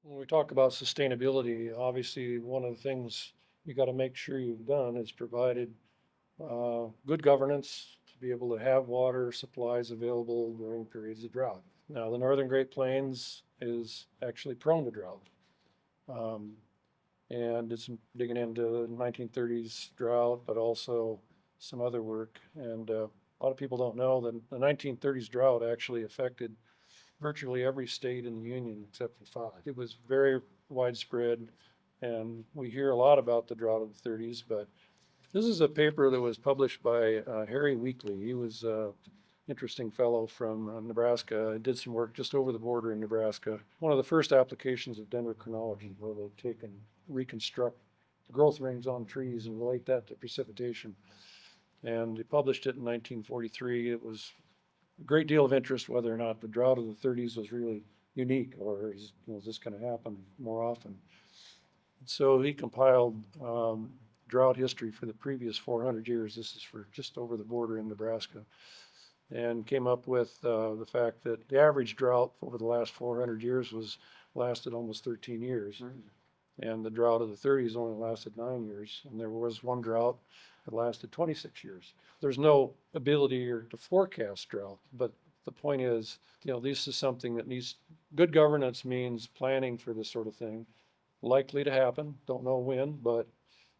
When we talk about sustainability, obviously, one of the things you got to make sure you've done is provided good governance to be able to have water supplies available during periods of drought. Now, the Northern Great Plains is actually prone to drought. Um, and it's digging into 1930s drought, but also some other work. And a lot of people don't know that the 1930s drought actually affected virtually every state in the union except for five. It was very widespread, and we hear a lot about the drought of the 30s, but this is a paper that was published by Harry Weekly. He was an interesting fellow from Nebraska. Did some work just over the border in Nebraska. One of the first applications of dendrochronology, where they take and reconstruct growth rings on trees and relate that to precipitation. And he published it in 1943. It was a great deal of interest whether or not the drought of the 30s was really unique, or is this going to happen more often. So he compiled drought history for the previous 400 years. This is for just over the border in Nebraska, and came up with the fact that the average drought over the last 400 years was lasted almost 13 years. And the drought of the 30s only lasted 9 years. And there was one drought that lasted 26 years. There's no ability to forecast drought, but the point is, this is something that needs good governance. Means planning for this sort of thing. Likely to happen. Don't know when, but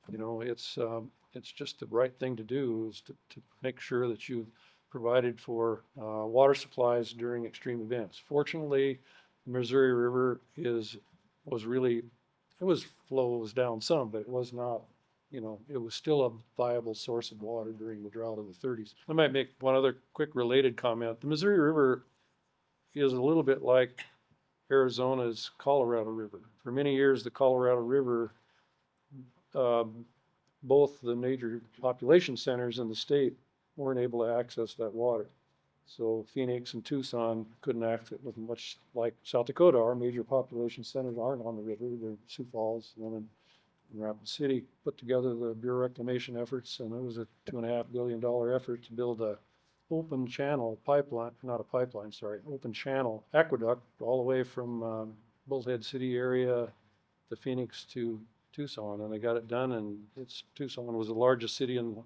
it's just the right thing to do is to make sure that you've provided for water supplies during extreme events. Fortunately, the Missouri River was really, flows down some, but it was not, it was still a viable source of water during the drought of the 30s. I might make one other quick related comment. The Missouri River is a little bit like Arizona's Colorado River. For many years, the Colorado River, both the major population centers in the state weren't able to access that water. So Phoenix and Tucson couldn't access it, with much like South Dakota. Our major population centers aren't on the river. They're Sioux Falls and Rapid City. Put together the Bureau reclamation efforts, and it was a $2.5 billion effort to build a open channel pipeline, not a pipeline, sorry, open channel aqueduct all the way from Bullhead City area to Phoenix to Tucson, and they got it done. And Tucson was the largest city in the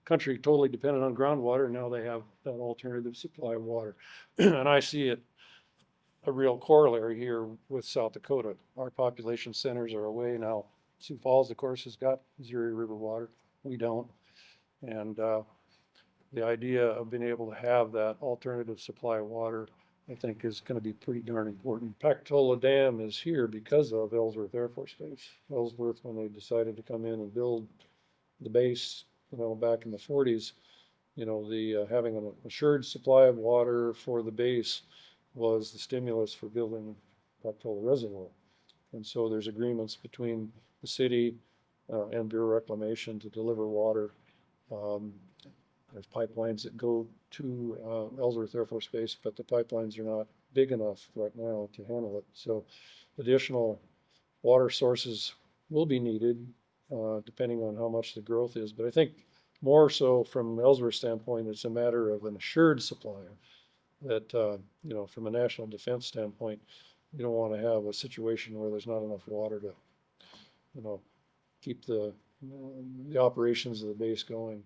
country, totally dependent on groundwater. And now they have that alternative supply of water. And I see it a real corollary here with South Dakota. Our population centers are away now. Sioux Falls, of course, has got Missouri River water. We don't. And the idea of being able to have that alternative supply of water, I think, is going to be pretty darn important. Pactola Dam is here because of Ellsworth Air Force Base. Ellsworth, when they decided to come in and build the base, back in the 40s, the having an assured supply of water for the base was the stimulus for building Pactola Reservoir. And so there's agreements between the city and Bureau Reclamation to deliver water. There's pipelines that go to Ellsworth Air Force Base, but the pipelines are not big enough right now to handle it. So additional water sources will be needed depending on how much the growth is. But I think more so from Ellsworth's standpoint, it's a matter of an assured supply that, from a national defense standpoint, you don't want to have a situation where there's not enough water to, keep the operations of the base going.